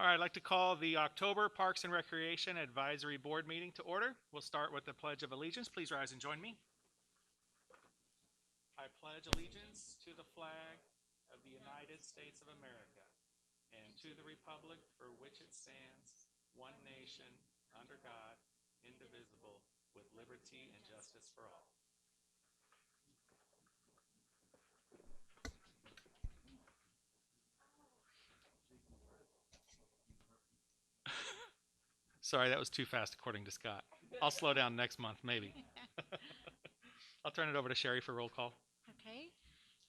right, I'd like to call the October Parks and Recreation Advisory Board meeting to order. We'll start with the Pledge of Allegiance. Please rise and join me. I pledge allegiance to the flag of the United States of America and to the republic for which it stands, one nation, under God, indivisible, with liberty and justice for all. Sorry, that was too fast according to Scott. I'll slow down next month, maybe. I'll turn it over to Sherry for roll call. Okay.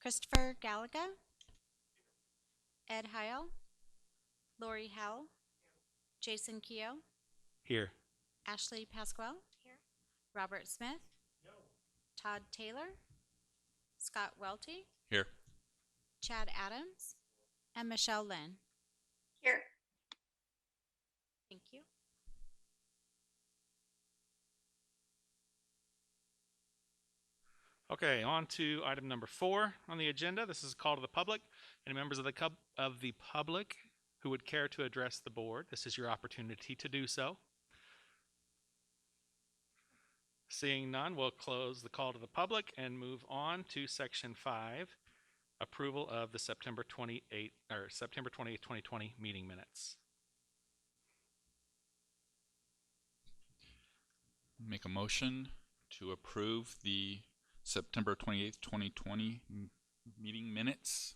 Christopher Gallagher. Ed Heil. Lori Howell. Jason Keogh. Here. Ashley Pasquale. Here. Robert Smith. No. Todd Taylor. Scott Welty. Here. Chad Adams. And Michelle Lynn. Here. Thank you. Okay, on to item number 4 on the agenda. This is a call to the public. Any members of the public who would care to address the board, this is your opportunity to do so. Seeing none, we'll close the call to the public and move on to section 5, approval of the September 28th, 2020 meeting minutes. Make a motion to approve the September 28th, 2020 meeting minutes.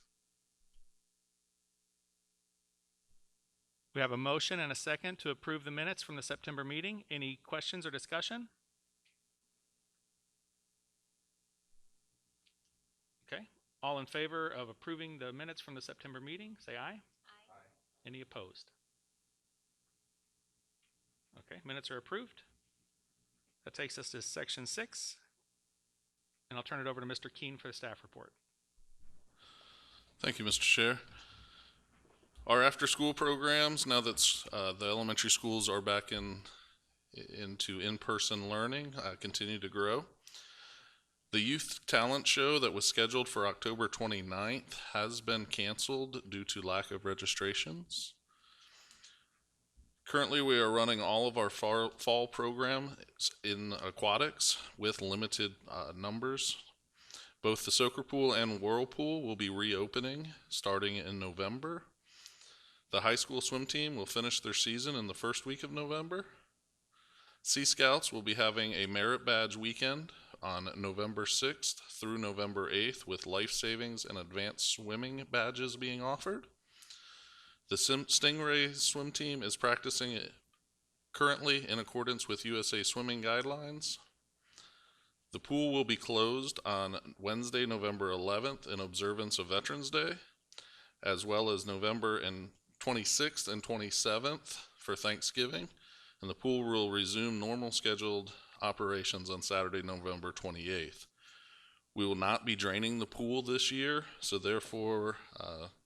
We have a motion and a second to approve the minutes from the September meeting. Any questions or discussion? Okay. All in favor of approving the minutes from the September meeting, say aye. Aye. Any opposed? Okay, minutes are approved. That takes us to section 6. And I'll turn it over to Mr. Keene for the staff report. Thank you, Mr. Chair. Our after-school programs, now that the elementary schools are back into in-person learning, continue to grow. The Youth Talent Show that was scheduled for October 29th has been canceled due to lack of registrations. Currently, we are running all of our fall programs in aquatics with limited numbers. Both the Soaker Pool and Whirlpool will be reopening starting in November. The high school swim team will finish their season in the first week of November. Sea Scouts will be having a merit badge weekend on November 6th through November 8th with life savings and advanced swimming badges being offered. The Stingray swim team is practicing currently in accordance with USA Swimming guidelines. The pool will be closed on Wednesday, November 11th in observance of Veterans Day, as well as November 26th and 27th for Thanksgiving, and the pool will resume normal scheduled operations on Saturday, November 28th. We will not be draining the pool this year, so therefore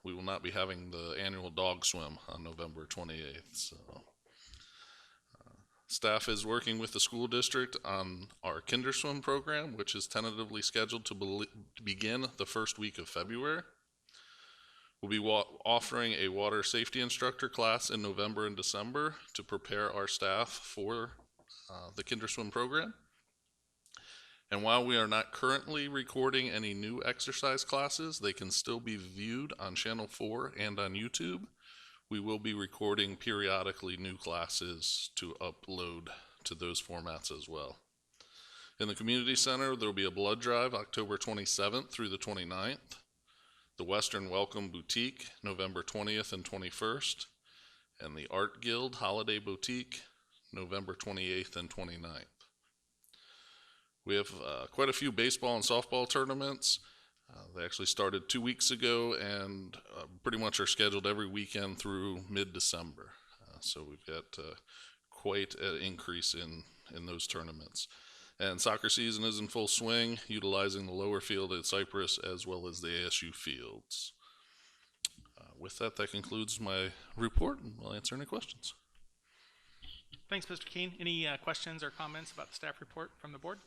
we will not be having the annual dog swim on November 28th. So, staff is working with the school district on our kinder swim program, which is tentatively scheduled to begin the first week of February. We'll be offering a water safety instructor class in November and December to prepare our staff for the kinder swim program. And while we are not currently recording any new exercise classes, they can still be viewed on Channel 4 and on YouTube. We will be recording periodically new classes to upload to those formats as well. In the community center, there will be a blood drive October 27th through the 29th. The Western Welcome Boutique, November 20th and 21st. And the Art Guild Holiday Boutique, November 28th and 29th. We have quite a few baseball and softball tournaments. They actually started 2 weeks ago and pretty much are scheduled every weekend through mid-December. So we've got quite an increase in those tournaments. And soccer season is in full swing, utilizing the lower field at Cypress as well as the ASU fields. With that concludes my report, and I'll answer any questions. Thanks, Mr. Keene. Any questions or comments about the staff report from the board?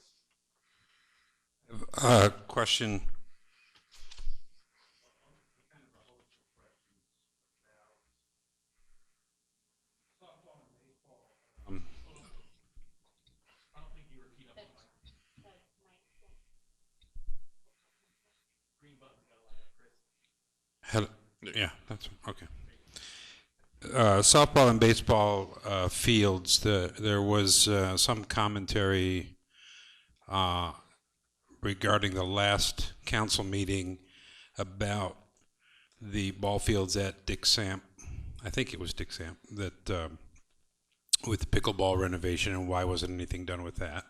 Question. Yeah, that's okay. Softball and baseball fields. There was some commentary regarding the last council meeting about the ball fields at Dick Samp. I think it was Dick Samp that with the pickleball renovation, and why wasn't anything done with that?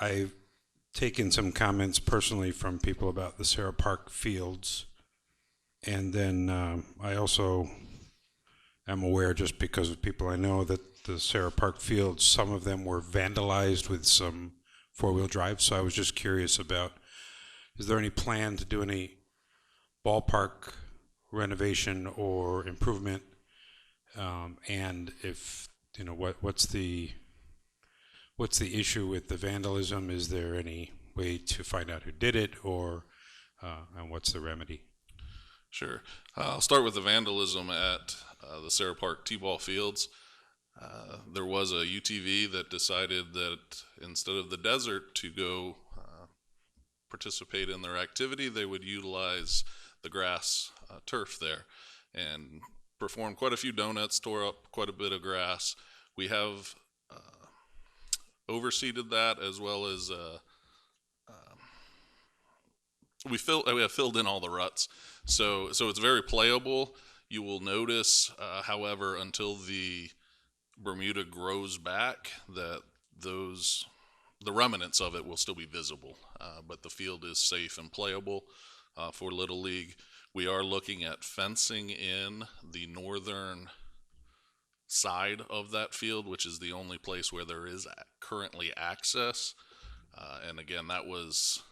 I've taken some comments personally from people about the Sarah Park fields, and then I also am aware, just because of people I know, that the Sarah Park fields, some of them were vandalized with some four-wheel drive. So I was just curious about, is there any plan to do any ballpark renovation or improvement? And if, you know, what's the issue with the vandalism? Is there any way to find out who did it, or and what's the remedy? Sure. I'll start with the vandalism at the Sarah Park T-ball fields. There was a UTV that decided that instead of the desert to go participate in their activity, they would utilize the grass turf there and performed quite a few donuts, tore up quite a bit of grass. We have overseeded that, as well as we have filled in all the ruts, so it's very playable. You will notice, however, until the Bermuda grows back, that the remnants of it will still be visible, but the field is safe and playable for Little League. We are looking at fencing in the northern side of that field, which is the only place where there is currently access. And again, that was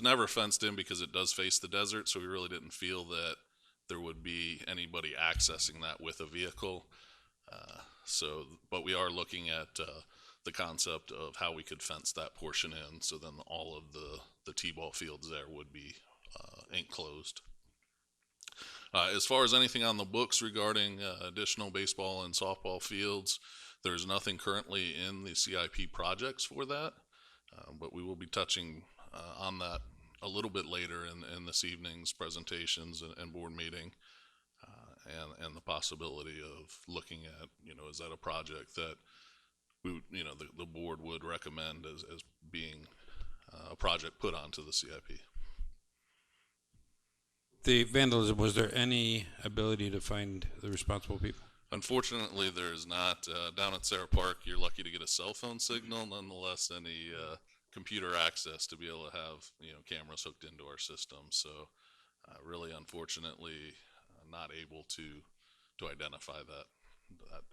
never fenced in because it does face the desert, so we really didn't feel that there would be anybody accessing that with a vehicle. But we are looking at the concept of how we could fence that portion in, so then all of the T-ball fields there would be enclosed. As far as anything on the books regarding additional baseball and softball fields, there's nothing currently in the CIP projects for that, but we will be touching on that a little bit later in this evening's presentations and board meeting, and the possibility of looking at, is that a project that we, the board would recommend as being a project put onto the CIP. The vandalism, was there any ability to find the responsible people? Unfortunately, there is not. Down at Sarah Park, you're lucky to get a cell phone signal, nonetheless any computer access to be able to have cameras hooked into our system. So really, unfortunately, not able to identify that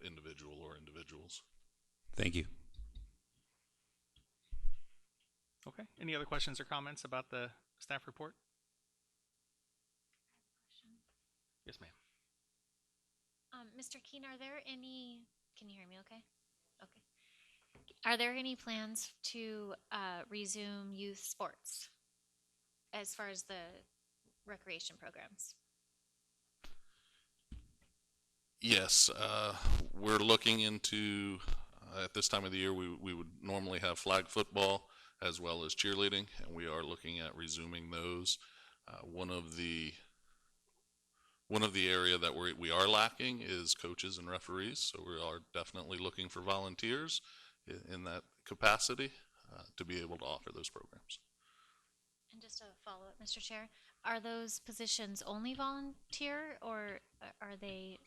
individual or individuals. Thank you. Okay. Any other questions or comments about the staff report? Yes, ma'am. Mr. Keen, can you hear me okay? Okay. Are there any plans to resume youth sports as far as the recreation programs? Yes, we're looking into, at this time of the year, we would normally have flag football as well as cheerleading, and we are looking at resuming those. One of the area that we are lacking is coaches and referees, so we are definitely looking for volunteers in that capacity to be able to offer those programs. And just a follow-up, Mr. Chair, are those positions only volunteer, or are they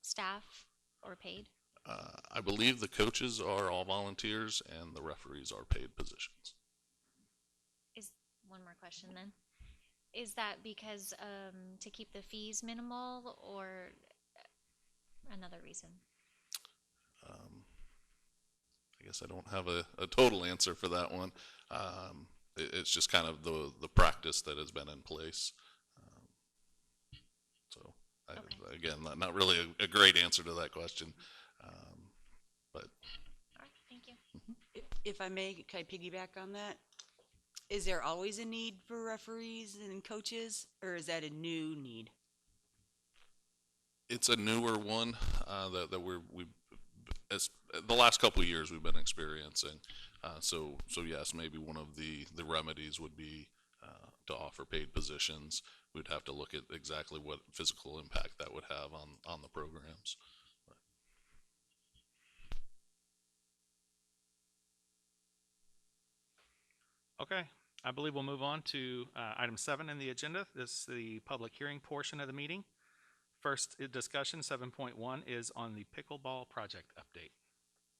staff or paid? I believe the coaches are all volunteers and the referees are paid positions. One more question then. Is that because to keep the fees minimal, or another reason? I guess I don't have a total answer for that one. It's just kind of the practice that has been in place. Okay. Again, not really a great answer to that question. But all right, thank you. If I may, can I piggyback on that? Is there always a need for referees and coaches, or is that a new need? It's a newer one that we as the last couple of years we've been experiencing. So yes, maybe one of the remedies would be to offer paid positions. We'd have to look at exactly what physical impact that would have on the programs. Okay, I believe we'll move on to item 7 in the agenda. This is the public hearing portion of the meeting. First discussion, 7.1, is on the pickleball project update.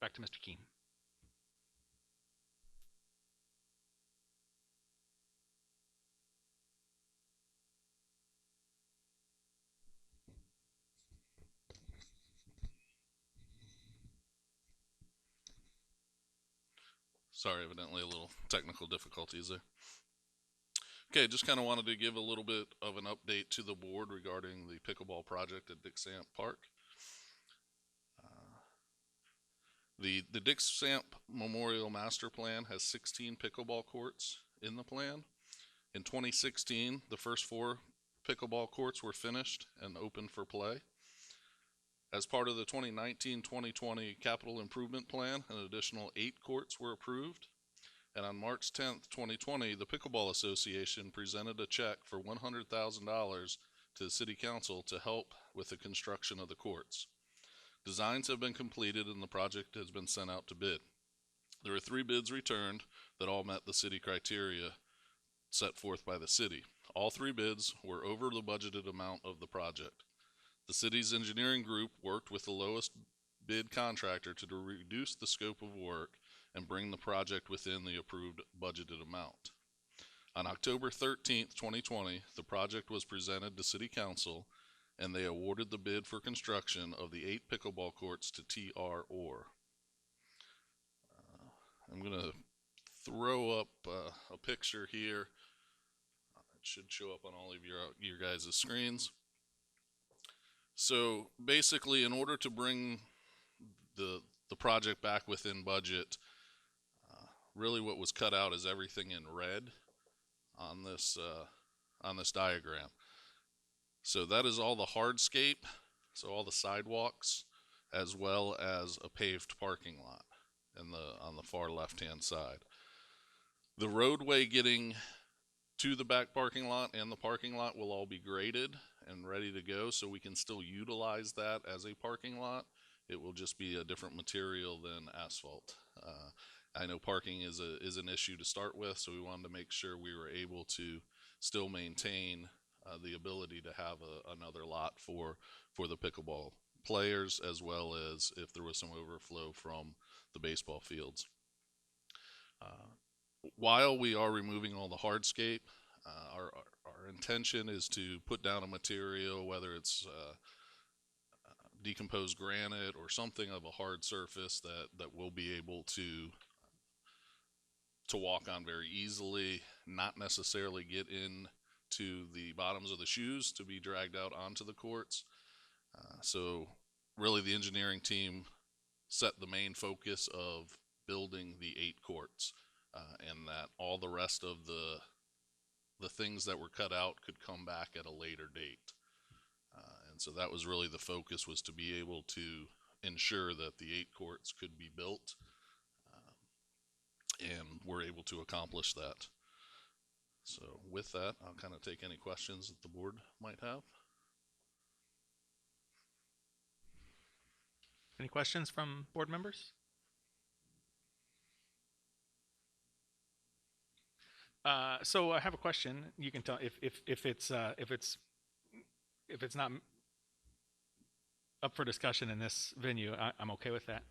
Back to Mr. Keene. Sorry, evidently a little technical difficulties there. Okay, just kind of wanted to give a little bit of an update to the board regarding the pickleball project at Dick Samp Park. The Dick Samp Memorial Master Plan has 16 pickleball courts in the plan. In 2016, the first 4 pickleball courts were finished and open for play. As part of the 2019-2020 Capital Improvement Plan, an additional 8 courts were approved. And on March 10th, 2020, the Pickleball Association presented a check for $100,000 to the City Council to help with the construction of the courts. Designs have been completed and the project has been sent out to bid. There were 3 bids returned that all met the city criteria set forth by the city. All 3 bids were over the budgeted amount of the project. The city's engineering group worked with the lowest bid contractor to reduce the scope of work and bring the project within the approved budgeted amount. On October 13th, 2020, the project was presented to City Council and they awarded the bid for construction of the 8 pickleball courts to TR Orr. I'm going to throw up a picture here. It should show up on all of your guys' screens. So basically, in order to bring the project back within budget, really what was cut out is everything in red on this diagram. So that is all the hardscape, so all the sidewalks, as well as a paved parking lot on the far left-hand side. The roadway getting to the back parking lot and the parking lot will all be graded and ready to go, so we can still utilize that as a parking lot. It will just be a different material than asphalt. I know parking is an issue to start with, so we wanted to make sure we were able to still maintain the ability to have another lot for the pickleball players, as well as if there was some overflow from the baseball fields. While we are removing all the hardscape, our intention is to put down a material, whether it's decomposed granite or something of a hard surface that we'll be able to walk on very easily, not necessarily get into the bottoms of the shoes to be dragged out onto the courts. So really the engineering team set the main focus of building the 8 courts, and that all the rest of the things that were cut out could come back at a later date. And so that was really the focus, was to be able to ensure that the 8 courts could be built, and we're able to accomplish that. So with that, I'll kind of take any questions that the board might have. Any questions from board members? So I have a question. You can tell if it's not up for discussion in this venue. I'm okay with that.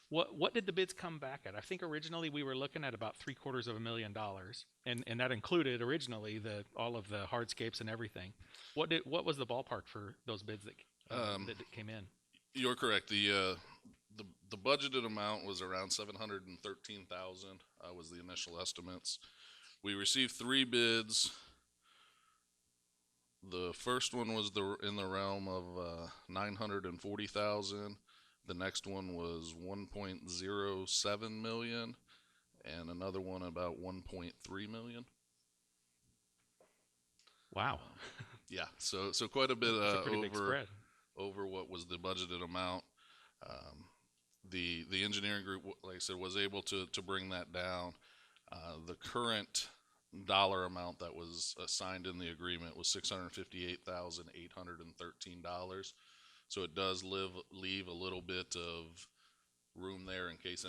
What did the bids come back at? I think originally we were looking at about $750,000, and that included originally all of the hardscapes and everything. What was the ballpark for those bids that came in? You're correct. The budgeted amount was around $713,000. Was the initial estimates. We received 3 bids. The first one was in the realm of $940,000. The next one was $1.07 million, and another one about $1.3 million. Wow. Yeah, so quite a bit That's a pretty big spread. Over what was the budgeted amount. The engineering group, like I said, was able to bring that down. The current dollar amount that was assigned in the agreement was $658,813. So it does leave a little bit of room there in case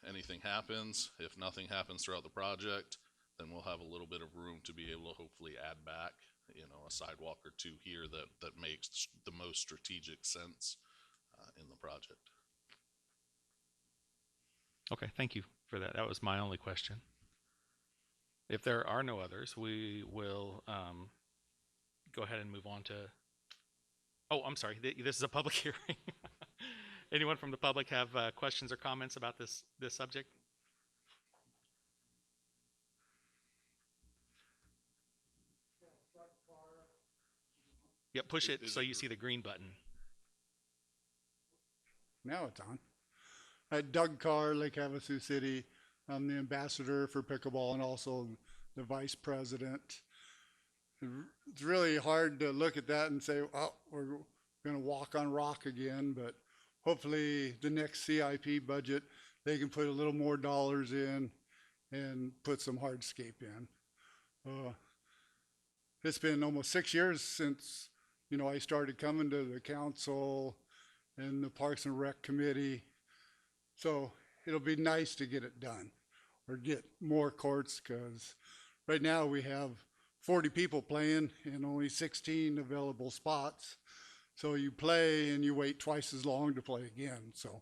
anything happens. If nothing happens throughout the project, then we'll have a little bit of room to be able to hopefully add back, a sidewalk or two here that makes the most strategic sense in the project. Okay, thank you for that. That was my only question. If there are no others, we will go ahead and move on to. Oh, I'm sorry. This is a public hearing. Anyone from the public have questions or comments about this subject? Yeah, push it so you see the green button. Now it's on. Doug Carr, Lake Havasu City. I'm the ambassador for pickleball and also the vice president. It's really hard to look at that and say, oh, we're going to walk on rock again, but hopefully the next CIP budget, they can put a little more dollars in and put some hardscape in. It's been almost 6 years since, I started coming to the council and the Parks and Rec Committee. So it'll be nice to get it done or get more courts, because right now we have 40 people playing and only 16 available spots. So you play and you wait twice as long to play again. So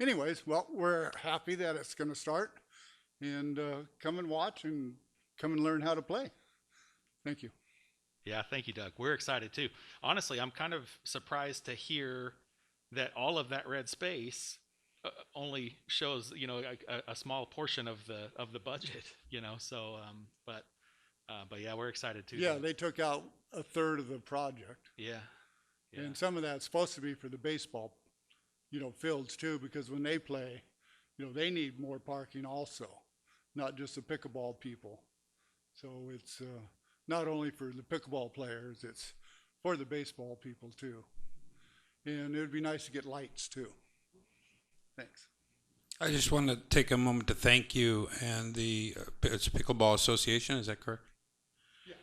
anyways, well, we're happy that it's going to start, and come and watch and come and learn how to play. Thank you. Yeah, thank you, Doug. We're excited too. Honestly, I'm kind of surprised to hear that all of that red space only shows, a small portion of the budget, So, but yeah, we're excited too. Yeah, they took out a third of the project. Yeah. And some of that's supposed to be for the baseball, fields too, because when they play, they need more parking also, not just the pickleball people. So it's not only for the pickleball players, it's for the baseball people too. And it would be nice to get lights too. Thanks. I just want to take a moment to thank you and the it's Pickleball Association, is that correct? Yeah.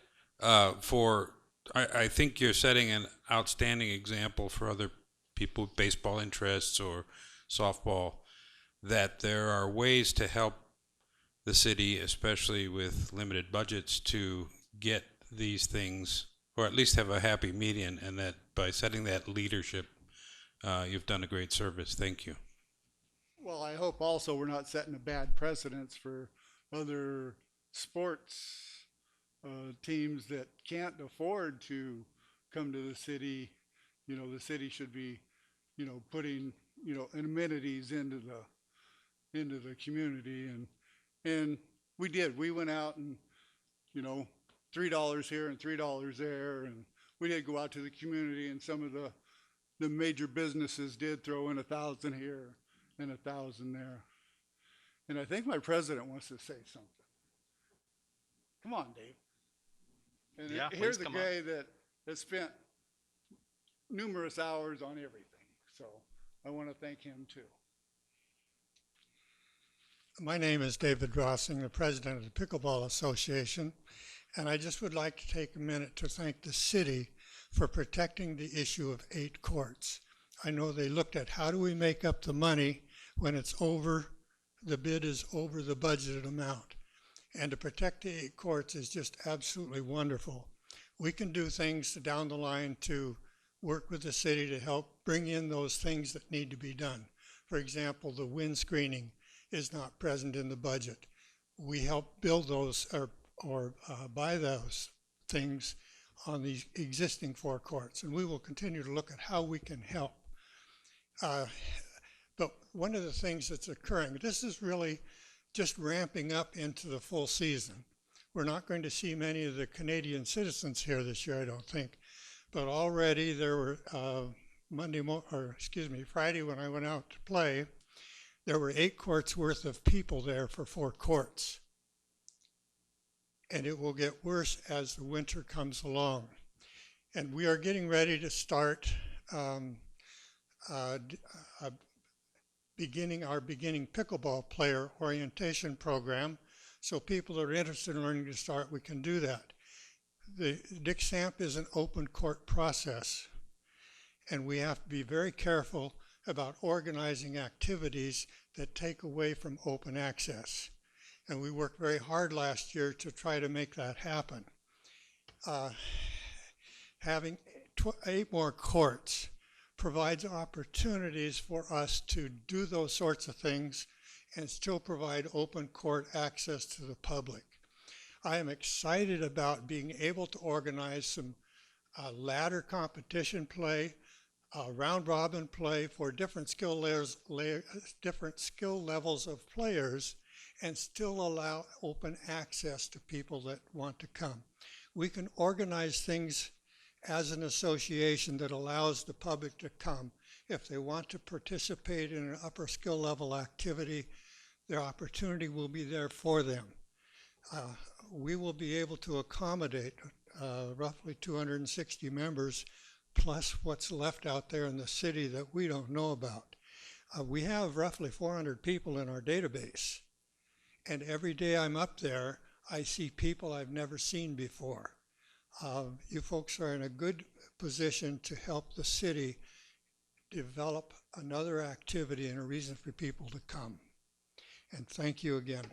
I think you're setting an outstanding example for other people with baseball interests or softball, that there are ways to help the city, especially with limited budgets, to get these things, or at least have a happy median, and that by setting that leadership, you've done a great service. Thank you. Well, I hope also we're not setting a bad precedence for other sports teams that can't afford to come to the city. The city should be, putting, amenities into the community, and we did. We went out and, $3 here and $3 there, and we did go out to the community, and some of the major businesses did throw in 1,000 here and 1,000 there. And I think my president wants to say something. Come on, Dave. And Yeah, here's please a come guy that has spent numerous hours on everything. So I want to thank him too. My name is David Rossing, the president of the Pickleball Association, and I just would like to take a minute to thank the city for protecting the issue of 8 courts. I know they looked at how do we make up the money when it's over, the bid is over the budgeted amount. And to protect the 8 courts is just absolutely wonderful. We can do things down the line to work with the city to help bring in those things that need to be done. For example, the wind screening is not present in the budget. We help build those or buy those things on the existing 4 courts, and we will continue to look at how we can help. But one of the things that's occurring, this is really just ramping up into the full season. We're not going to see many of the Canadian citizens here this year, I don't think, but already there were Friday when I went out to play, there were 8 courts worth of people there for 4 courts. And it will get worse as the winter comes along. And we are getting ready to start beginning pickleball player orientation program So people that are interested in learning to start, we can do that. The Dick Samp is an open court process, and we have to be very careful about organizing activities that take away from open access. And we worked very hard last year to try to make that happen. Having 8 more courts provides opportunities for us to do those sorts of things and still provide open court access to the public. I am excited about being able to organize some ladder competition play, round robin play for different skill levels of players, and still allow open access to people that want to come. We can organize things as an association that allows the public to come. If they want to participate in an upper skill level activity, their opportunity will be there for them. We will be able to accommodate roughly 260 members, plus what's left out there in the city that we don't know about. We have roughly 400 people in our database, and every day I'm up there, I see people I've never seen before. You folks are in a good position to help the city develop another activity and a reason for people to come. And thank you again.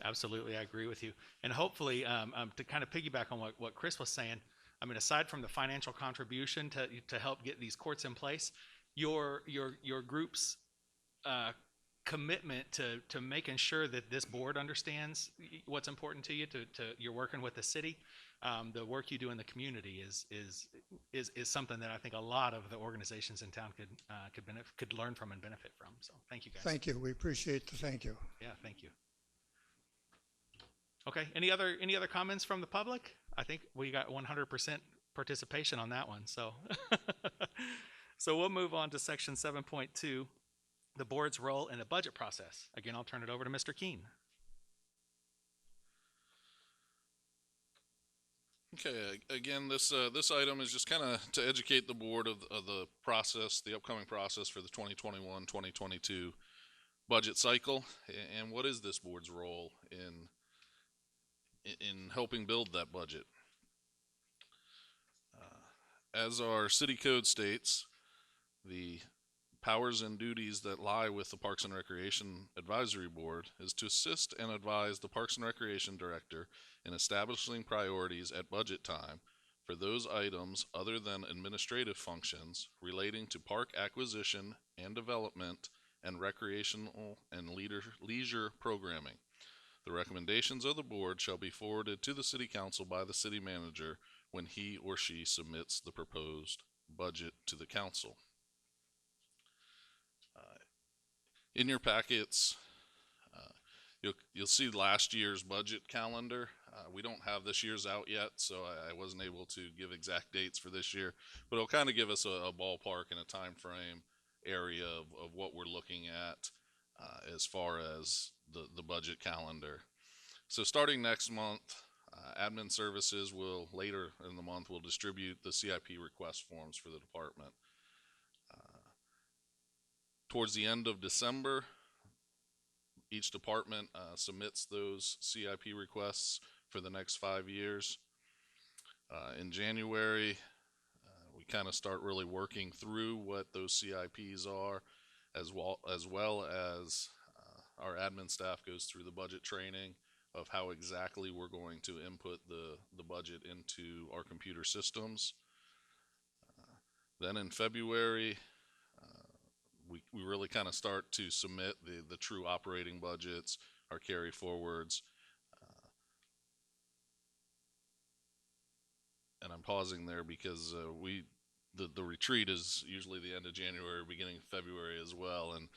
Absolutely, I agree with you. And hopefully, to kind of piggyback on what Chris was saying, I mean, aside from the financial contribution to help get these courts in place, your group's commitment to making sure that this board understands what's important to you, to you're working with the city, the work you do in the community is something that I think a lot of the organizations in town could learn from and benefit from. So thank you guys. Thank you. We appreciate the thank you. Yeah, thank you. Okay, any other comments from the public? I think we got 100% participation on that one. So, so we'll move on to section 7.2, the board's role in the budget process. Again, I'll turn it over to Mr. Keene. Okay, again, this item is just kind of to educate the board of the process, the upcoming process for the 2021-2022 budget cycle, and what is this board's role in helping build that budget. As our city code states, the powers and duties that lie with the Parks and Recreation Advisory Board is to assist and advise the Parks and Recreation Director in establishing priorities at budget time for those items other than administrative functions relating to park acquisition and development and recreational and leisure programming. The recommendations of the board shall be forwarded to the City Council by the City Manager when he or she submits the proposed budget to the Council. In your packets, you'll see last year's budget calendar. We don't have this year's out yet, so I wasn't able to give exact dates for this year, but it'll kind of give us a ballpark and a time frame area of what we're looking at as far as the budget calendar. So starting next month, admin services will later in the month will distribute the CIP request forms for the department. Towards the end of December, each department submits those CIP requests for the next 5 years. In January, we kind of start really working through what those CIPs are, as well as our admin staff goes through the budget training of how exactly we're going to input the budget into our computer systems. Then in February, we really kind of start to submit the true operating budgets, our carry forwards. And I'm pausing there because the retreat is usually the end of January, beginning of February as well, and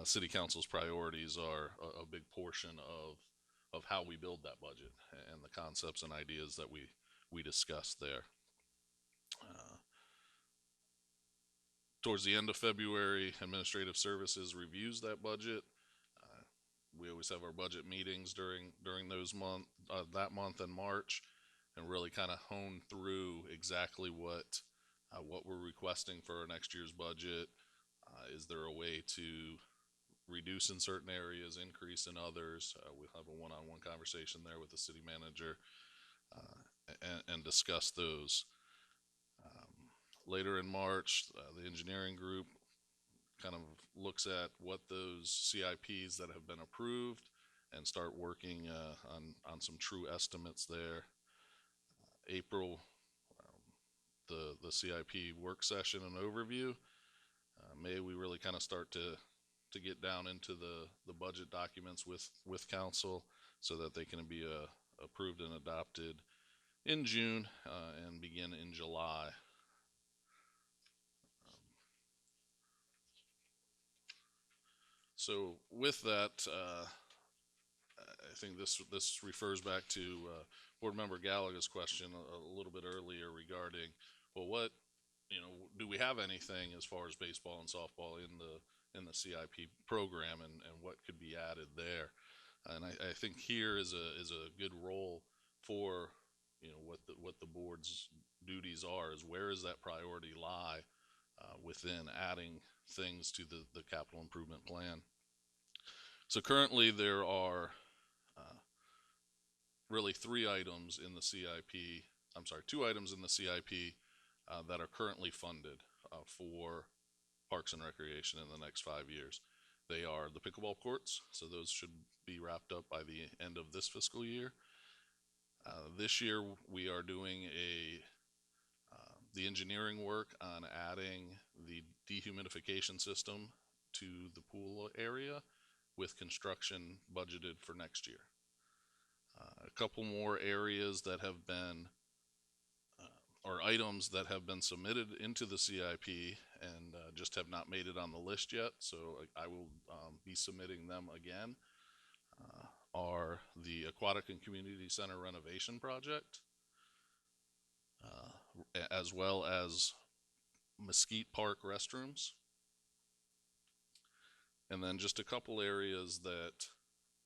City Council's priorities are a big portion of how we build that budget and the concepts and ideas that we discussed there. Towards the end of February, Administrative Services reviews that budget. We always have our budget meetings during those that month in March, and really kind of hone through exactly what we're requesting for our next year's budget. Is there a way to reduce in certain areas, increase in others. We'll have a one-on-one conversation there with the city manager and discuss those. Later in March, the engineering group kind of looks at what those CIPs that have been approved and start working on some true estimates there. April, the CIP work session and overview. May we really kind of start to get down into the budget documents with council so that they can be approved and adopted in June and begin in July. So with that, I think this refers back to Board Member Gallagher's question a little bit earlier regarding, well, what, do we have anything as far as baseball and softball in the CIP program, and what could be added there? And I think here is a good role for what the board's duties are, is where does that priority lie within adding things to the capital improvement plan. So currently there are really two items in the CIP that are currently funded for Parks and Recreation in the next 5 years. They are the pickleball courts, so those should be wrapped up by the end of this fiscal year. This year we are doing the engineering work on adding the dehumidification system to the pool area, with construction budgeted for next year. A couple more areas that have been, or items that have been submitted into the CIP and just have not made it on the list yet, so I will be submitting them again, are the Aquatic and Community Center renovation project, as well as Mesquite Park restrooms. And then just a couple areas that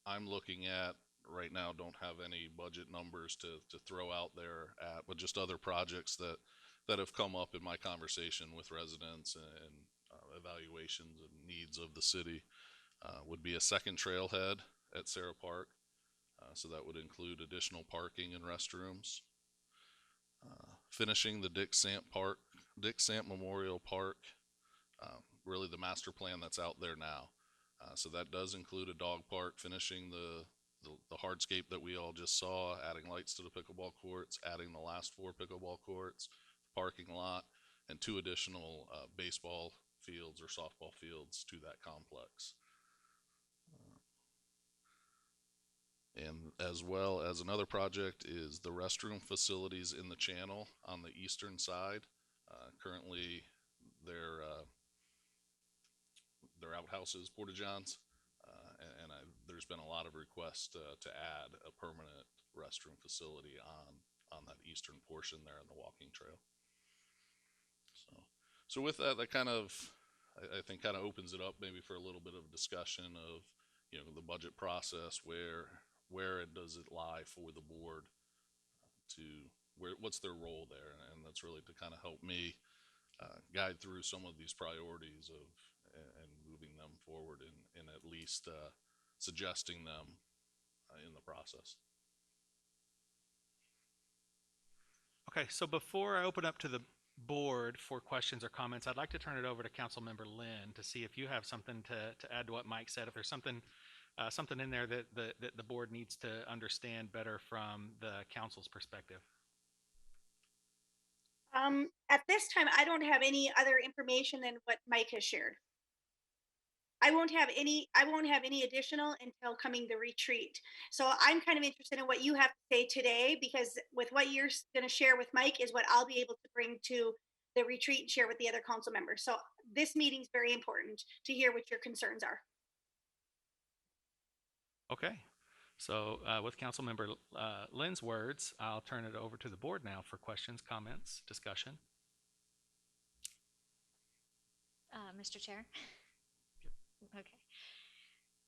I'm looking at right now, don't have any budget numbers to throw out there at, but just other projects that have come up in my conversation with residents and evaluations and needs of the city, would be a second trailhead at Sarah Park. So that would include additional parking and restrooms. Finishing the Dick Samp Memorial Park, really the master plan that's out there now. So that does include a dog park, finishing the hardscape that we all just saw, adding lights to the pickleball courts, adding the last 4 pickleball courts, parking lot, and 2 additional baseball fields or softball fields to that complex. And as well as another project is the restroom facilities in the channel on the eastern side. Currently, they're outhouses, porta-johns, and there's been a lot of requests to add a permanent restroom facility on that eastern portion there in the walking trail. So with that, that kind of, I think, kind of opens it up maybe for a little bit of discussion of, the budget process, where does it lie for the board what's their role there, and that's really to kind of help me guide through some of these priorities and moving them forward and at least suggesting them in the process. Okay, so before I open up to the board for questions or comments, I'd like to turn it over to Councilmember Lynn to see if you have something to add to what Mike said, if there's something in there that the board needs to understand better from the council's perspective. At this time, I don't have any other information than what Mike has shared. I won't have any additional until coming the retreat. So I'm kind of interested in what you have to say today, because with what you're going to share with Mike is what I'll be able to bring to the retreat and share with the other council members. So this meeting is very important to hear what your concerns are. Okay, so with Councilmember Lynn's words, I'll turn it over to the board now for questions, comments, discussion. Mr. Chair? Okay.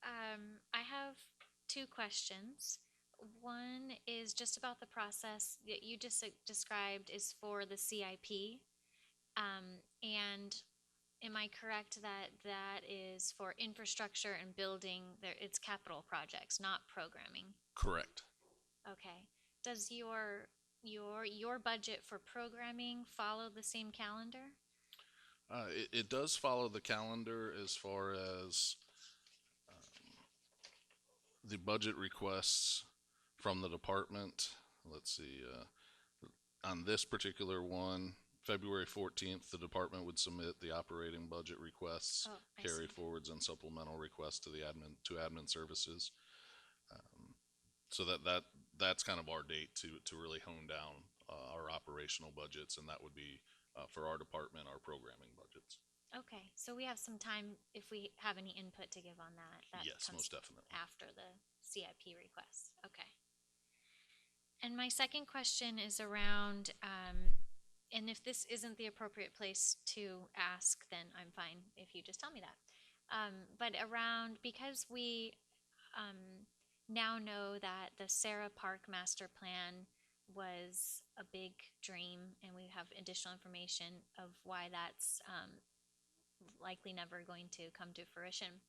I have 2 questions. One is just about the process that you just described is for the CIP. And am I correct that that is for infrastructure and building, there, it's capital projects, not programming? Correct. Okay. Does your budget for programming follow the same calendar? It does follow the calendar as far as the budget requests from the department. Let's see, on this particular one, February 14th, the department would submit the operating budget requests, Oh, I carry see. forwards and supplemental requests to the admin services. So that's kind of our date to really hone down our operational budgets, and that would be for our department, our programming budgets. Okay, so we have some time if we have any input to give on that. That Yes, comes most definitely. after the CIP request. Okay. And my second question is around, and if this isn't the appropriate place to ask, then I'm fine if you just tell me that. But around, because we now know that the Sarah Park Master Plan was a big dream, and we have additional information of why that's likely never going to come to fruition.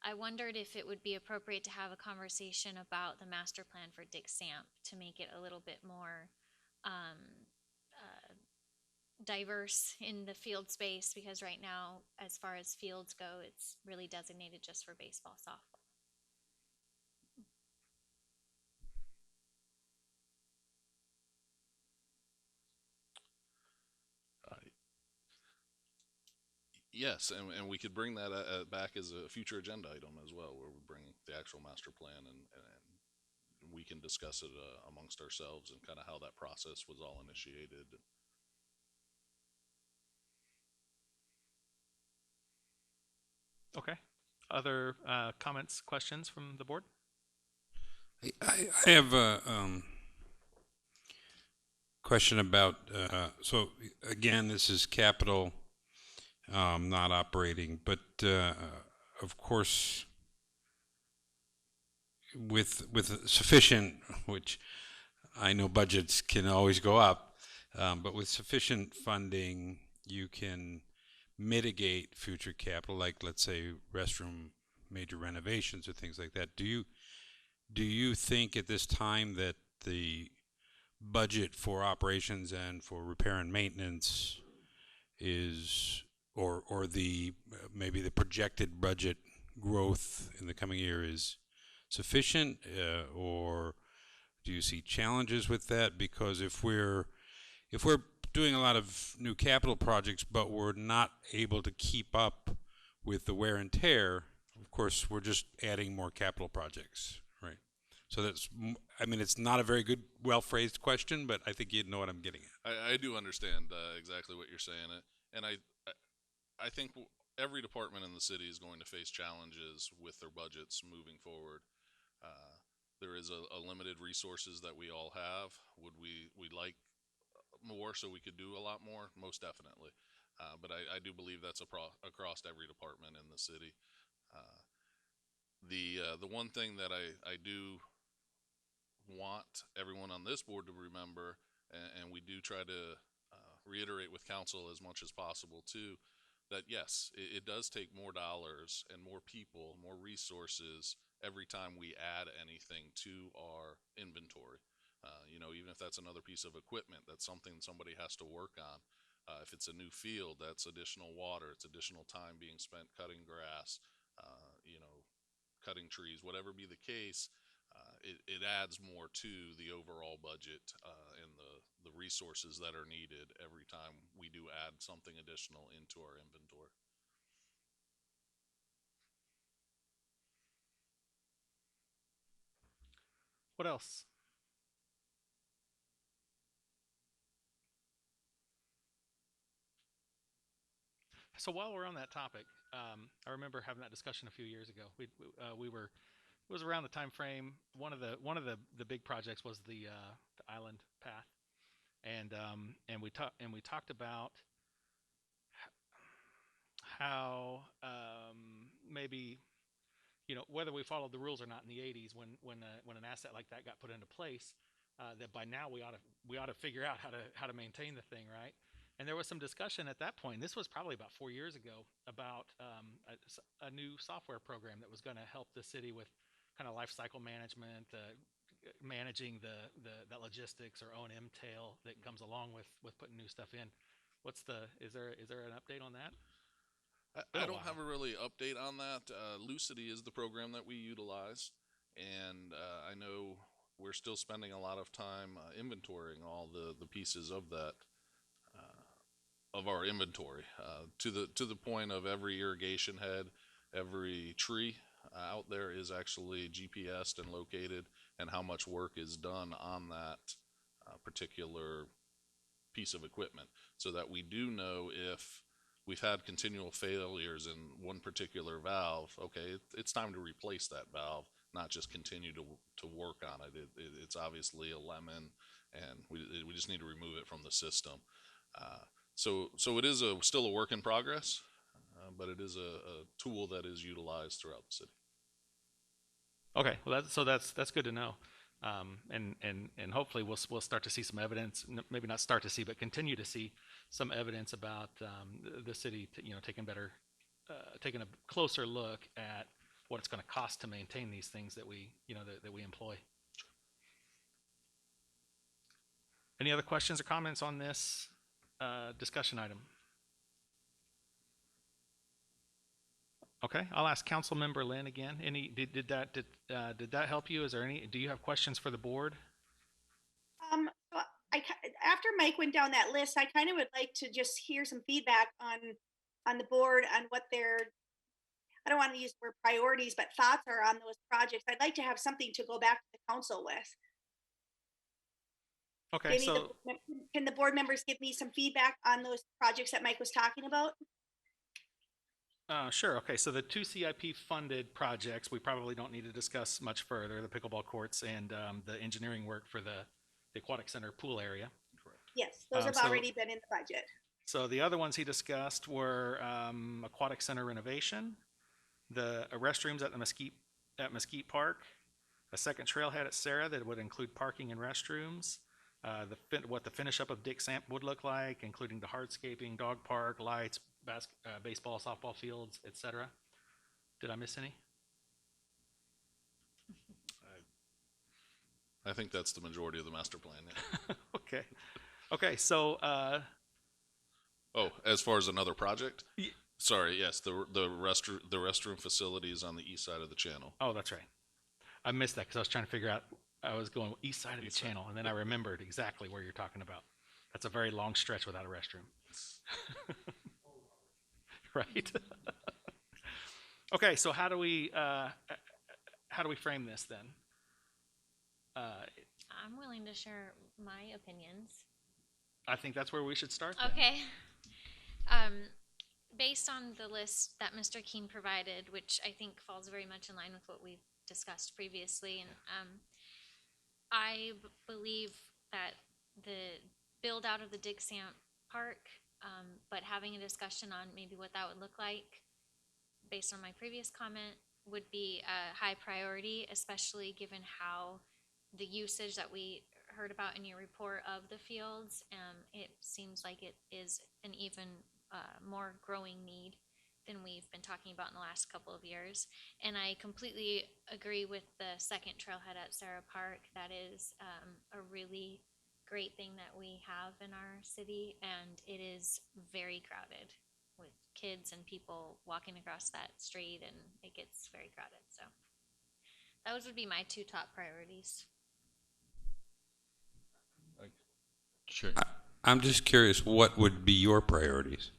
I wondered if it would be appropriate to have a conversation about the master plan for Dick Samp to make it a little bit more diverse in the field space, because right now, as far as fields go, it's really designated just for baseball, softball. Yes, and we could bring that back as a future agenda item as well, where we bring the actual master plan and we can discuss it amongst ourselves and kind of how that process was all initiated. Okay. Other comments, questions from the board? I have a question about, so again, this is capital, not operating, but of course, with sufficient, which I know budgets can always go up, but with sufficient funding, you can mitigate future capital, like let's say restroom major renovations or things like that. Do you think at this time that the budget for operations and for repair and maintenance is, or the maybe the projected budget growth in the coming year is sufficient, or do you see challenges with that? Because if we're doing a lot of new capital projects, but we're not able to keep up with the wear and tear, of course, we're just adding more capital projects, right? So that's, I mean, it's not a very good, well-phrased question, but I think you know what I'm getting at. I do understand exactly what you're saying, and I think every department in the city is going to face challenges with their budgets moving forward. There is a limited resources that we all have. Would we like more so we could do a lot more? Most definitely. But I do believe that's across every department in the city. The one thing that I do want everyone on this board to remember, and we do try to reiterate with council as much as possible too, that yes, it does take more dollars and more people, more resources every time we add anything to our inventory. Even if that's another piece of equipment, that's something somebody has to work on. If it's a new field, that's additional water, it's additional time being spent cutting grass, cutting trees, whatever be the case. It adds more to the overall budget and the resources that are needed every time we do add something additional into our inventory. What else? So while we're on that topic, I remember having that discussion a few years ago. We were, it was around the time frame. One of the big projects was the island path, and we talked about how maybe, whether we followed the rules or not in the 80s when an asset like that got put into place, that by now we ought to figure out how to maintain the thing, right? And there was some discussion at that point. This was probably about 4 years ago about a new software program that was going to help the city with kind of life cycle management, managing the logistics or O&M tail that comes along with putting new stuff in. Is there an update on that? I don't have a really update on that. Lucity is the program that we utilize, and I know we're still spending a lot of time inventorying all the pieces of that of our inventory to the point of every irrigation head, every tree out there is actually GPSed and located, and how much work is done on that particular piece of equipment, so that we do know if we've had continual failures in one particular valve. Okay, it's time to replace that valve, not just continue to work on it. It's obviously a lemon, and we just need to remove it from the system. So it is still a work in progress, but it is a tool that is utilized throughout the city. Okay, well that's good to know, and hopefully we'll start to see some evidence. Maybe not start to see, but continue to see some evidence about the city, taking a closer look at what it's going to cost to maintain these things that we employ. Any other questions or comments on this discussion item? Okay, I'll ask Council Member Lynn again. Did that help you? Do you have questions for the board? So after Mike went down that list, I kind of would like to just hear some feedback on the board on what their, I don't want to use the word priorities, but thoughts are on those projects. I'd like to have something to go back to the council with. Okay, so can the board members give me some feedback on those projects that Mike was talking about? Sure. Okay, so the 2 CIP funded projects, we probably don't need to discuss much further, the pickleball courts and the engineering work for the Aquatic Center pool area. Correct. Yes, those have already been in the budget. So the other ones he discussed were Aquatic Center renovation, the restrooms at Mesquite Park, a second trailhead at Sarah that would include parking and restrooms, what the finish up of Dick Samp would look like, including the hardscaping, dog park, lights, baseball, softball fields, etc. Did I miss any? I think that's the majority of the master plan. Yeah. Okay. So. As far as another project? Sorry. Yes, the restroom facilities on the east side of the channel. Oh, that's right. I missed that because I was trying to figure out. I was going east side of the channel, and then I remembered exactly where you're talking about. That's a very long stretch without a restroom. Right. Okay, so how do we frame this then? I'm willing to share my opinions. I think that's where we should start. Then. Okay. Based on the list that Mr. Keene provided, which I think falls very much in line with what we've discussed previously, and I believe that the build out of the Dig Samp Park, but having a discussion on maybe what that would look like based on my previous comment would be a high priority, especially given how the usage that we heard about in your report of the fields, it seems like it is an even more growing need than we've been talking about in the last couple of years. And I completely agree with the second trailhead at Sarah Park. That is a really great thing that we have in our city, and it is very crowded with kids and people walking across that street, and it gets very crowded. So those would be my 2 top priorities. Sure. I'm just curious, what would be your priorities?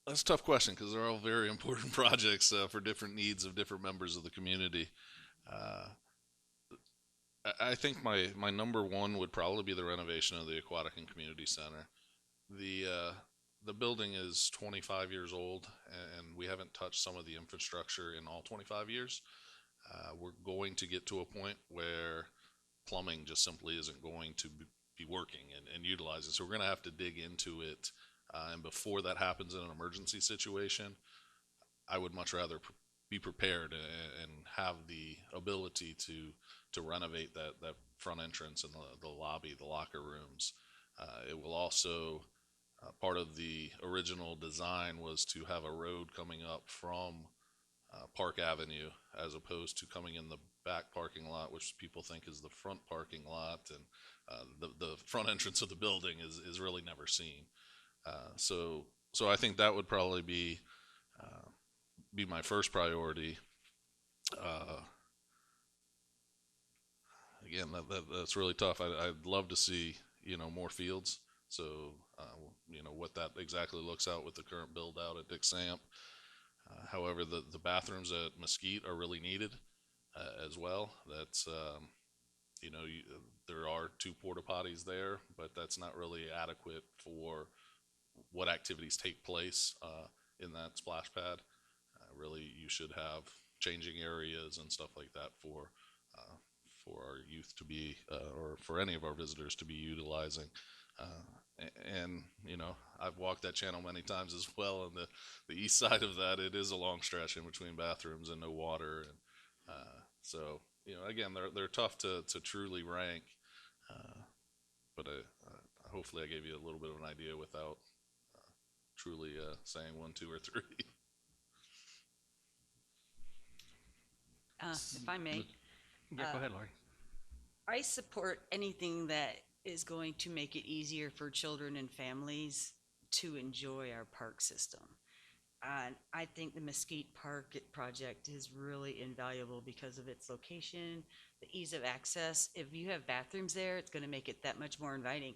That's a tough question because they're all very important projects for different needs of different members of the community. I think my number one would probably be the renovation of the Aquatic and Community Center. The building is 25 years old, and we haven't touched some of the infrastructure in all 25 years. We're going to get to a point where plumbing just simply isn't going to be working and utilizing. So we're going to have to dig into it. And before that happens in an emergency situation, I would much rather be prepared and have the ability to renovate that front entrance and the lobby, the locker rooms. It will also, part of the original design was to have a road coming up from Park Avenue as opposed to coming in the back parking lot, which people think is the front parking lot, and the front entrance of the building is really never seen. So I think that would probably be my first priority. Again, that's really tough. I'd love to see, more fields. So, what that exactly looks out with the current build out at Dick Samp. However, the bathrooms at Mesquite are really needed as well. That's, there are 2 porta potties there, but that's not really adequate for what activities take place in that splash pad. Really, you should have changing areas and stuff like that for our youth to be, or for any of our visitors to be utilizing. And I've walked that channel many times as well. On the east side of that, it is a long stretch in between bathrooms and no water. And so, again, they're tough to truly rank. But hopefully I gave you a little bit of an idea without truly saying 1, 2, or 3. If I may, Yeah, go ahead, Lori. I support anything that is going to make it easier for children and families to enjoy our park system. And I think the Mesquite Park project is really invaluable because of its location, the ease of access. If you have bathrooms there, it's going to make it that much more inviting.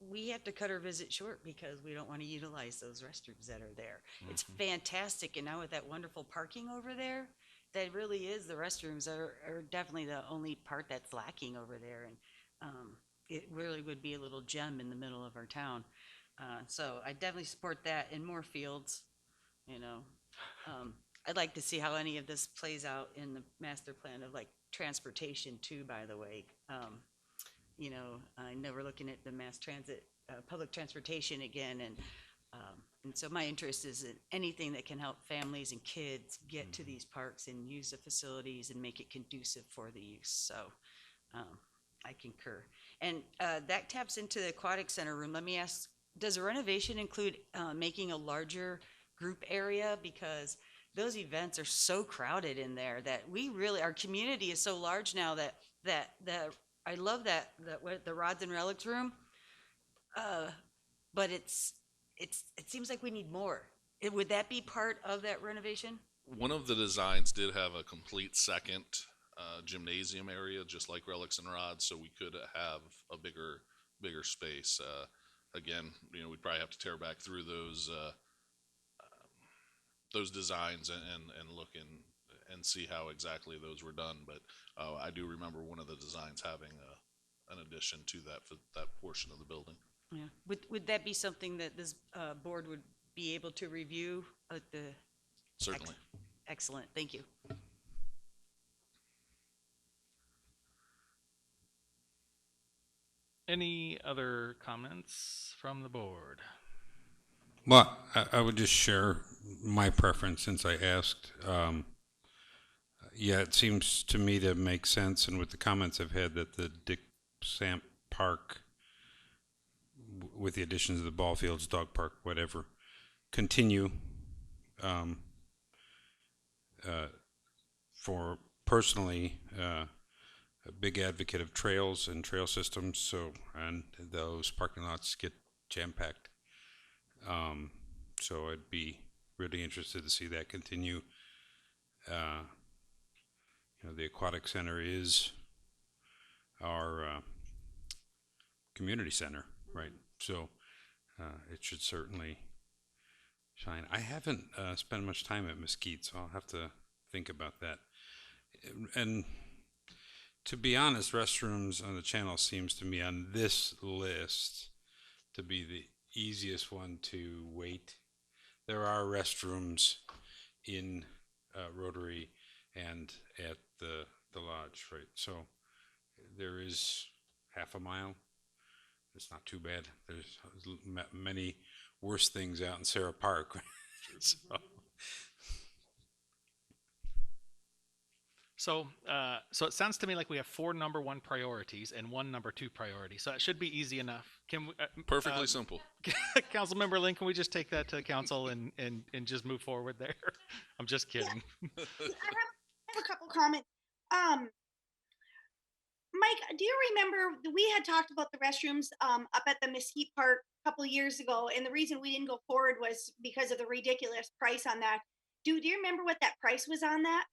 We have to cut our visit short because we don't want to utilize those restrooms that are there. It's fantastic. And now with that wonderful parking over there, that really is, the restrooms are definitely the only part that's lacking over there. And it really would be a little gem in the middle of our town. So I definitely support that, and more fields, I'd like to see how any of this plays out in the master plan of like transportation too, by the way. I know we're looking at the mass transit, public transportation again, and so my interest is in anything that can help families and kids get to these parks and use the facilities and make it conducive for the use. So I concur. And that taps into the Aquatic Center room. Let me ask, does a renovation include making a larger group area? Because those events are so crowded in there that our community is so large now that I love that the rods and relics room, but it seems like we need more. Would that be part of that renovation? One of the designs did have a complete second gymnasium area, just like Relics and Rods, so we could have a bigger space. Again, we'd probably have to tear back through those designs and look and see how exactly those were done. But I do remember one of the designs having an addition to that portion of the building. Yeah. Would that be something that this board would be able to review at the? Certainly. Excellent. Thank you. Any other comments from the board? Well, I would just share my preference since I asked. Yeah, it seems to me to make sense, and with the comments I've had, that the Dick Samp Park, with the additions of the ball fields, dog park, whatever, continue. For personally, a big advocate of trails and trail systems, and those parking lots get jam-packed. So I'd be really interested to see that continue. The Aquatic Center is our community center, right? So it should certainly shine. I haven't spent much time at Mesquite, so I'll have to think about that. And to be honest, restrooms on the channel seems to me on this list to be the easiest one to wait. There are restrooms in Rotary and at the lodge, right? So there is half a mile. It's not too bad. There's many worse things out in Sarah Park. So So it sounds to me like we have 4 number 1 priorities and 1 number 2 priority. So that should be easy enough. Can we, Perfectly simple. Councilmember Lynn, can we just take that to council and just move forward there? I'm just kidding. I have a couple comments. Mike, do you remember we had talked about the restrooms up at the Mesquite Park a couple of years ago, and the reason we didn't go forward was because of the ridiculous price on that. Do you remember what that price was on that?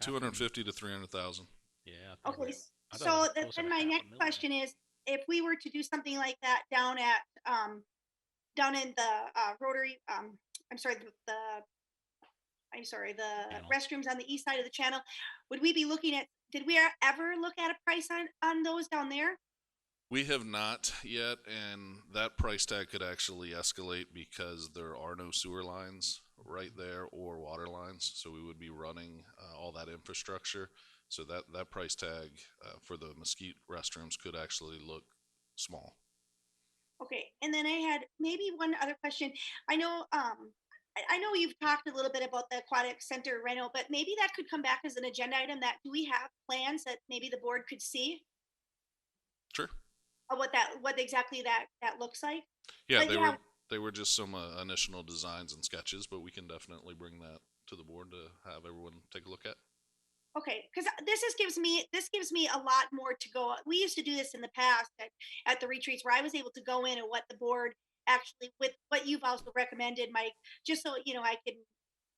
250 to 300,000. Yeah. Okay, so then my next question is, if we were to do something like that down at down in the Rotary, the restrooms on the east side of the channel, would we be looking at? Did we ever look at a price on those down there? We have not yet, and that price tag could actually escalate because there are no sewer lines right there or water lines, so we would be running all that infrastructure. So that price tag for the Mesquite restrooms could actually look small. Okay, and then I had maybe one other question. I know you've talked a little bit about the Aquatic Center reno, but maybe that could come back as an agenda item. That do we have plans that maybe the board could see? Sure. What exactly that looks like? Yeah, But they were just some initial designs and sketches, but we can definitely bring that to the board to have everyone take a look at. Okay, because this gives me a lot more to go. We used to do this in the past at the retreats where I was able to go in and what the board actually, with what you've also recommended, Mike, just so I can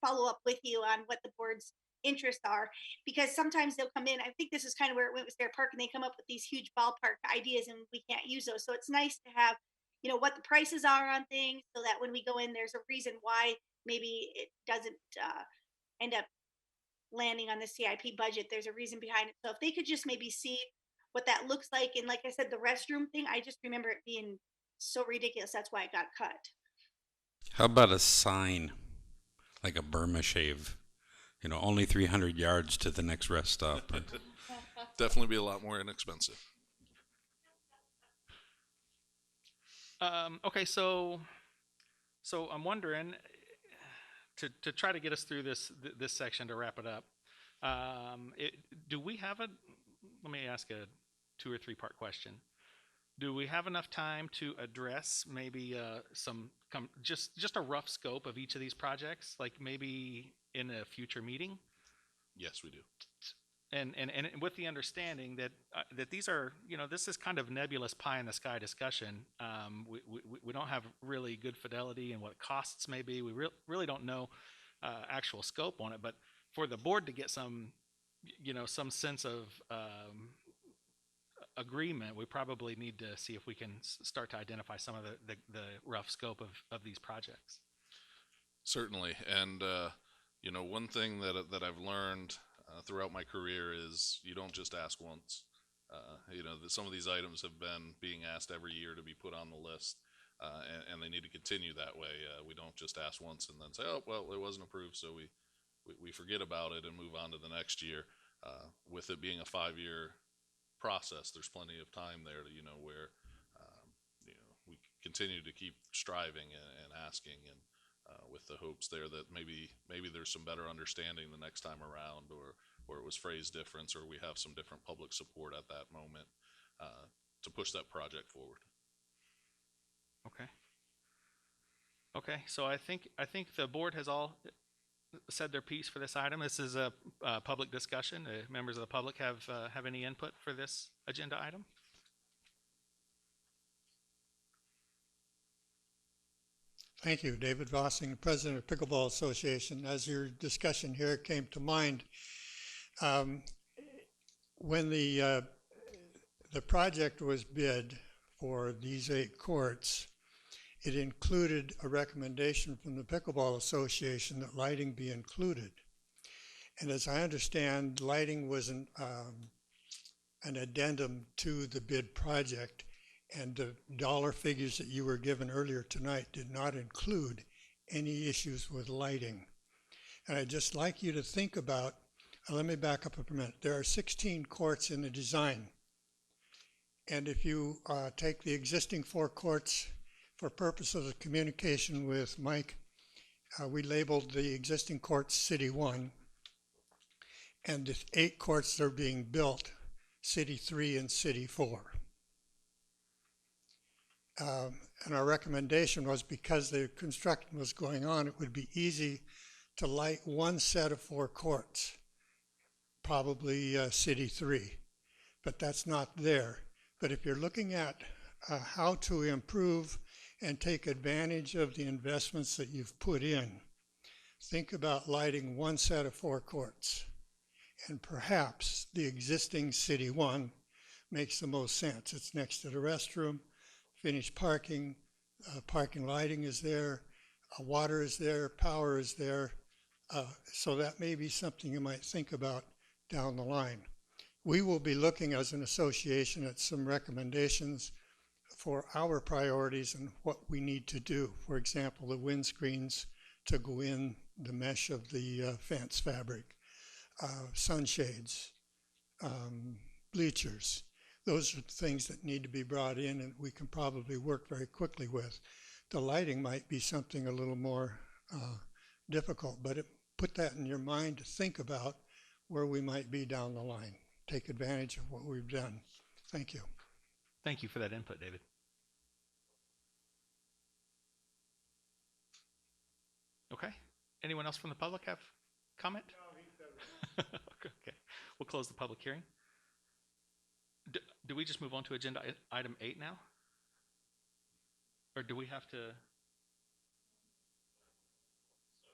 follow up with you on what the board's interests are, because sometimes they'll come in. I think this is kind of where it went with their park, and they come up with these huge ballpark ideas, and we can't use those. So it's nice to have what the prices are on things, so that when we go in, there's a reason why maybe it doesn't end up landing on the CIP budget. There's a reason behind it. So if they could just maybe see what that looks like, and like I said, the restroom thing, I just remember it being so ridiculous. That's why it got cut. How about a sign, like a Burma shave? Only 300 yards to the next rest stop. Definitely be a lot more inexpensive. Okay, so I'm wondering, to try to get us through this section to wrap it up, do we have let me ask a 2 or 3 part question. Do we have enough time to address maybe just a rough scope of each of these projects, like maybe in a future meeting? Yes, we do. And with the understanding that these are, this is kind of nebulous pie in the sky discussion. We don't have really good fidelity in what costs may be. We really don't know actual scope on it. But for the board to get some sense of agreement, we probably need to see if we can start to identify some of the rough scope of these projects. Certainly, and one thing that I've learned throughout my career is you don't just ask once. Some of these items have been being asked every year to be put on the list, and they need to continue that way. We don't just ask once and then say, oh, well, it wasn't approved, so we forget about it and move on to the next year. With it being a 5-year process, there's plenty of time there to, where, we continue to keep striving and asking, and with the hopes there that maybe there's some better understanding the next time around, or it was phrased different, or we have some different public support at that moment to push that project forward. Okay. So I think the board has all said their piece for this item. This is a public discussion. Members of the public have any input for this agenda item? Thank you, David Vossing, President of Pickleball Association. As your discussion here came to mind, when the project was bid for these 8 courts, it included a recommendation from the Pickleball Association that lighting be included. And as I understand, lighting was an addendum to the bid project, and the dollar figures that you were given earlier tonight did not include any issues with lighting. And I'd just like you to think about, let me back up a minute. There are 16 courts in the design. And if you take the existing 4 courts, for purposes of communication with Mike, we labeled the existing courts City 1. and the 8 courts that are being built, City 3 and City 4. And our recommendation was, because the construction was going on, it would be easy to light one set of 4 courts, probably City 3, but that's not there. But if you're looking at how to improve and take advantage of the investments that you've put in, think about lighting one set of 4 courts. And perhaps the existing City 1 makes the most sense. It's next to the restroom, finished parking, parking lighting is there, water is there, power is there. So that may be something you might think about down the line. We will be looking as an association at some recommendations for our priorities and what we need to do. For example, the windscreens to go in the mesh of the fence fabric, sunshades, bleachers. Those are things that need to be brought in and we can probably work very quickly with. The lighting might be something a little more difficult, but put that in your mind to think about where we might be down the line. Take advantage of what we've done. Thank you. Thank you for that input, David. Okay. Anyone else from the public have comment? No, okay. We'll close the public hearing. Do we just move on to agenda item 8 now? Or do we have to?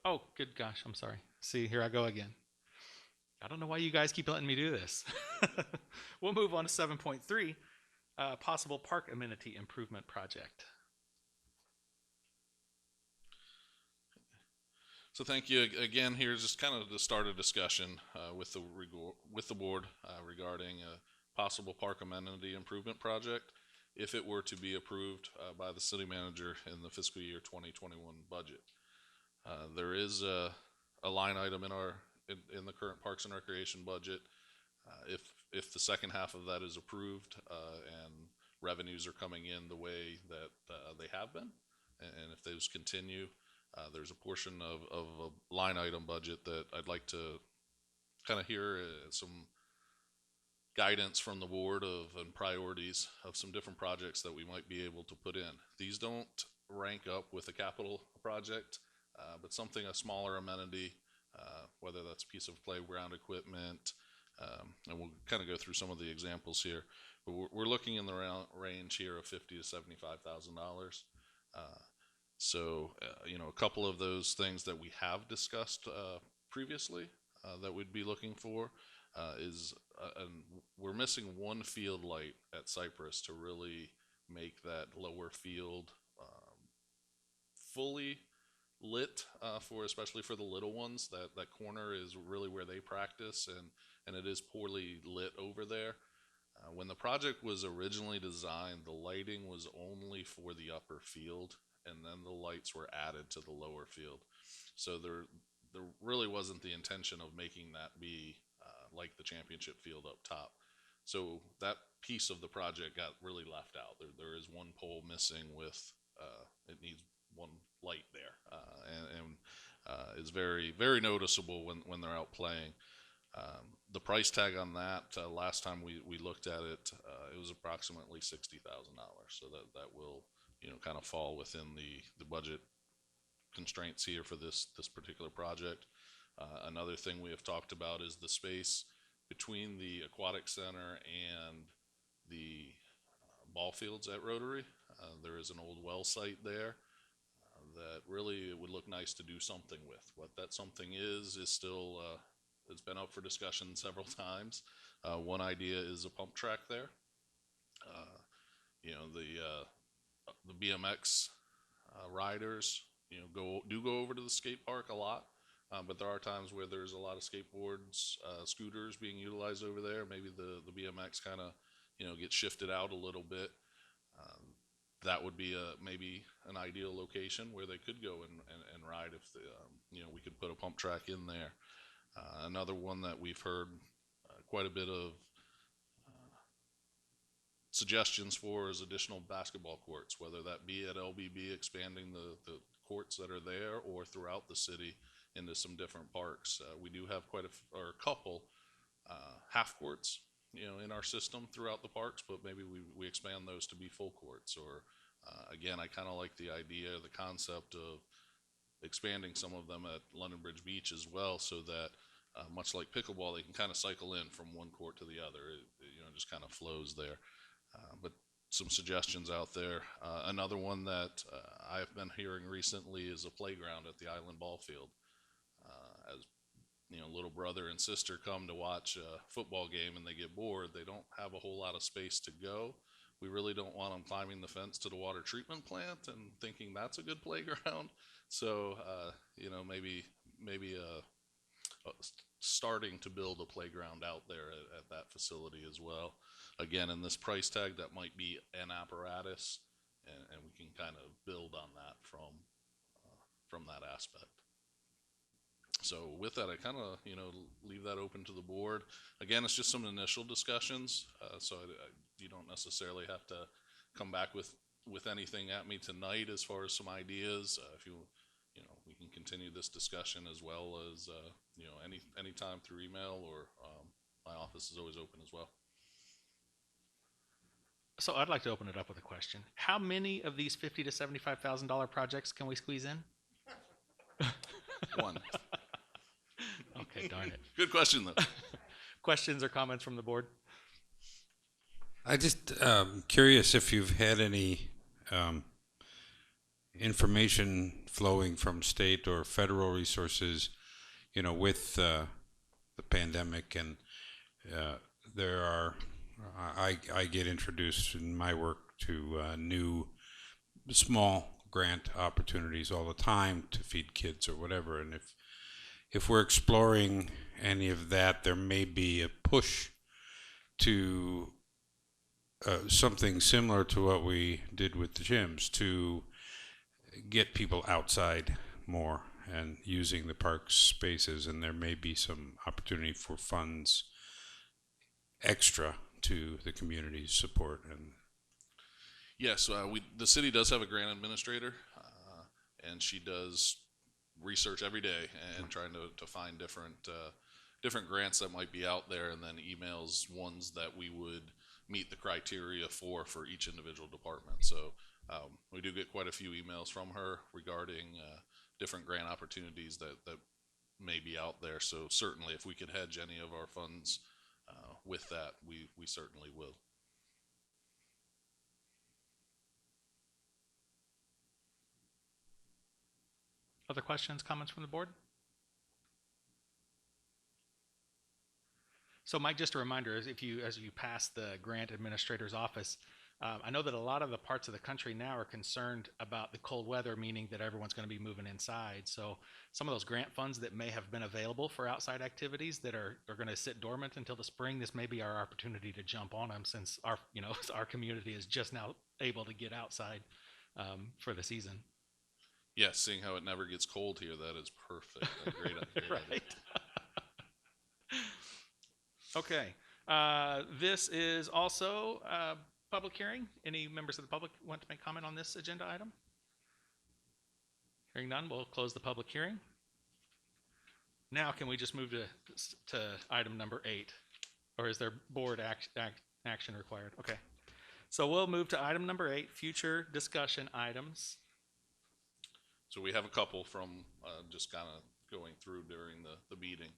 Oh, good gosh, I'm sorry. See, here I go again. I don't know why you guys keep letting me do this. We'll move on to 7.3, possible park amenity improvement project. So thank you again. Here's just kind of to start a discussion with the board regarding a possible park amenity improvement project, if it were to be approved by the city manager in the fiscal year 2021 budget. There is a line item in the current Parks and Recreation budget. If the second half of that is approved and revenues are coming in the way that they have been, and if those continue, there's a portion of a line item budget that I'd like to kind of hear some guidance from the board and priorities of some different projects that we might be able to put in. These don't rank up with a capital project, but something, a smaller amenity, whether that's a piece of playground equipment, and we'll kind of go through some of the examples here. But we're looking in the range here of $50,000 to $75,000. So, a couple of those things that we have discussed previously that we'd be looking for is, we're missing one field light at Cypress to really make that lower field fully lit especially for the little ones. That corner is really where they practice, and it is poorly lit over there. When the project was originally designed, the lighting was only for the upper field, and then the lights were added to the lower field. So there really wasn't the intention of making that be like the championship field up top. So that piece of the project got really left out. There is one pole missing with, it needs one light there, and it's very, very noticeable when they're out playing. The price tag on that, last time we looked at it, it was approximately $60,000. So that will, kind of fall within the budget constraints here for this particular project. Another thing we have talked about is the space between the Aquatic Center and the ball fields at Rotary. There is an old well site there that really it would look nice to do something with. What that something is still, it's been up for discussion several times. One idea is a pump track there. The BMX riders, do go over to the skate park a lot, but there are times where there's a lot of skateboards, scooters being utilized over there. Maybe the BMX kind of, gets shifted out a little bit. That would be maybe an ideal location where they could go and ride if we could put a pump track in there. Another one that we've heard quite a bit of suggestions for is additional basketball courts, whether that be at LBB expanding the courts that are there or throughout the city into some different parks. We do have a couple half courts, in our system throughout the parks, but maybe we expand those to be full courts. Or again, I kind of like the idea, the concept of expanding some of them at London Bridge Beach as well, so that much like pickleball, they can kind of cycle in from one court to the other. It just kind of flows there. But some suggestions out there. Another one that I've been hearing recently is a playground at the Island Ball Field. As little brother and sister come to watch a football game and they get bored, they don't have a whole lot of space to go. We really don't want them climbing the fence to the water treatment plant and thinking that's a good playground. So, maybe starting to build a playground out there at that facility as well. Again, in this price tag, that might be an apparatus, and we can kind of build on that from that aspect. So with that, I kind of, leave that open to the board. Again, it's just some initial discussions, so you don't necessarily have to come back with anything at me tonight as far as some ideas. If we can continue this discussion as well as, any time through email, or my office is always open as well. So I'd like to open it up with a question. How many of these $50,000 to $75,000 projects can we squeeze in? One. Okay, darn it. Good question, though. Questions or comments from the board? I just curious if you've had any information flowing from state or federal resources, with the pandemic, and there are. I get introduced in my work to new small grant opportunities all the time to feed kids or whatever, and if we're exploring any of that, there may be a push to something similar to what we did with the gyms, to get people outside more and using the park spaces, and there may be some opportunity for funds extra to the community's support. And yes, the city does have a grant administrator, and she does research every day and trying to find different grants that might be out there, and then emails ones that we would meet the criteria for each individual department. So we do get quite a few emails from her regarding different grant opportunities that may be out there. So certainly, if we could hedge any of our funds with that, we certainly will. Other questions, comments from the board? So Mike, just a reminder, as you pass the grant administrator's office, I know that a lot of the parts of the country now are concerned about the cold weather, meaning that everyone's going to be moving inside. So some of those grant funds that may have been available for outside activities that are going to sit dormant until the spring, this may be our opportunity to jump on them, since our community is just now able to get outside for the season. Yes, seeing how it never gets cold here, that is perfect. A great idea. Right. Okay. This is also a public hearing. Any members of the public want to make comment on this agenda item? Hearing none, we'll close the public hearing. Now, can we just move to item number 8? Or is there board action required? Okay. So we'll move to item number 8, future discussion items. So we have a couple from just kind of going through during the meeting.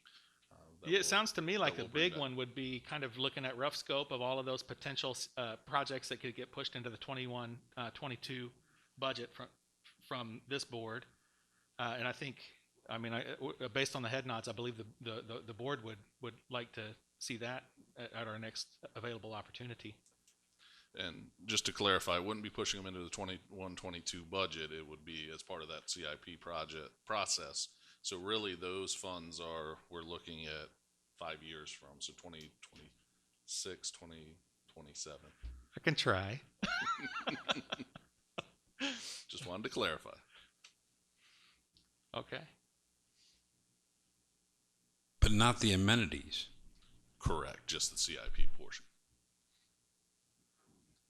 Yeah, it sounds to me like a big back. one would be kind of looking at rough scope of all of those potential projects that could get pushed into the 21-22 budget from this board. And I think, based on the head nods, I believe the board would like to see that at our next available opportunity. And just to clarify, I wouldn't be pushing them into the 21-22 budget. It would be as part of that CIP project process. So really, those funds we're looking at 5 years from, so 2026, 2027. I can try. Just wanted to clarify. Okay. but not the amenities. Correct, just the CIP portion.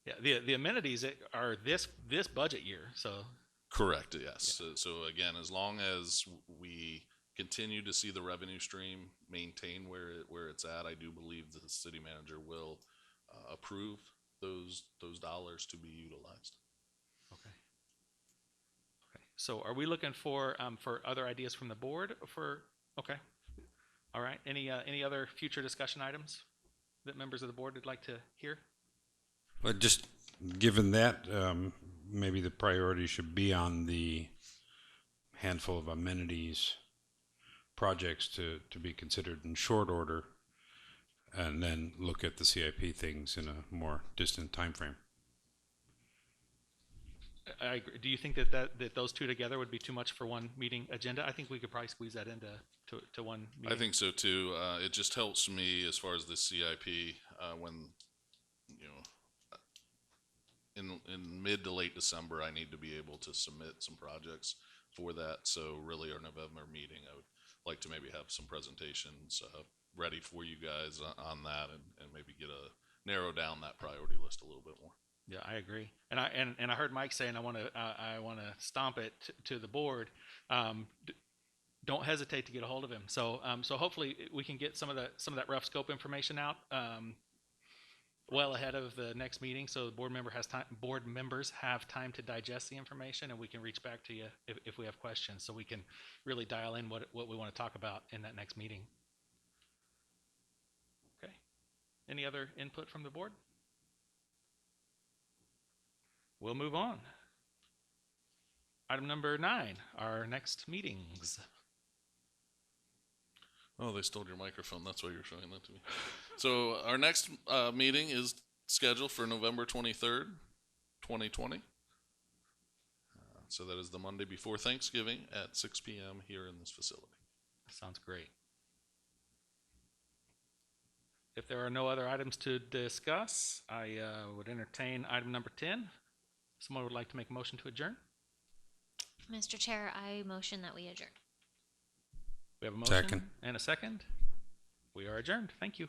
Yeah, the amenities are this budget year, so. Correct, yes. So again, as long as we continue to see the revenue stream maintain where it's at, I do believe the city manager will approve those dollars to be utilized. Okay. Okay. So are we looking for other ideas from the board for, okay. All right. Any other future discussion items that members of the board would like to hear? But just given that, maybe the priority should be on the handful of amenities projects to be considered in short order, and then look at the CIP things in a more distant time frame. I agree. Do you think that those two together would be too much for one meeting agenda? I think we could probably squeeze that into one meeting. I think so too. It just helps me as far as the CIP when, you know, in mid to late December, I need to be able to submit some projects for that. So really our November meeting, I would like to maybe have some presentations ready for you guys on that, and maybe narrow down that priority list a little bit more. Yeah, I agree. And I heard Mike saying I want to stomp it to the board. Don't hesitate to get a hold of him. So hopefully we can get some of that rough scope information out well ahead of the next meeting, so the board members have time to digest the information, and we can reach back to you if we have questions, so we can really dial in what we want to talk about in that next meeting. Okay. Any other input from the board? We'll move on. Item number 9, our next meetings. Oh, they stole your microphone. That's why you're showing that to me. So our next meeting is scheduled for November 23rd, 2020. So that is the Monday before Thanksgiving at 6 p.m. here in this facility. Sounds great. If there are no other items to discuss, I would entertain item number 10. Someone would like to make a motion to adjourn? Mr. Chair, I motion that we adjourn. We have a motion Second. and a second. We are adjourned. Thank you.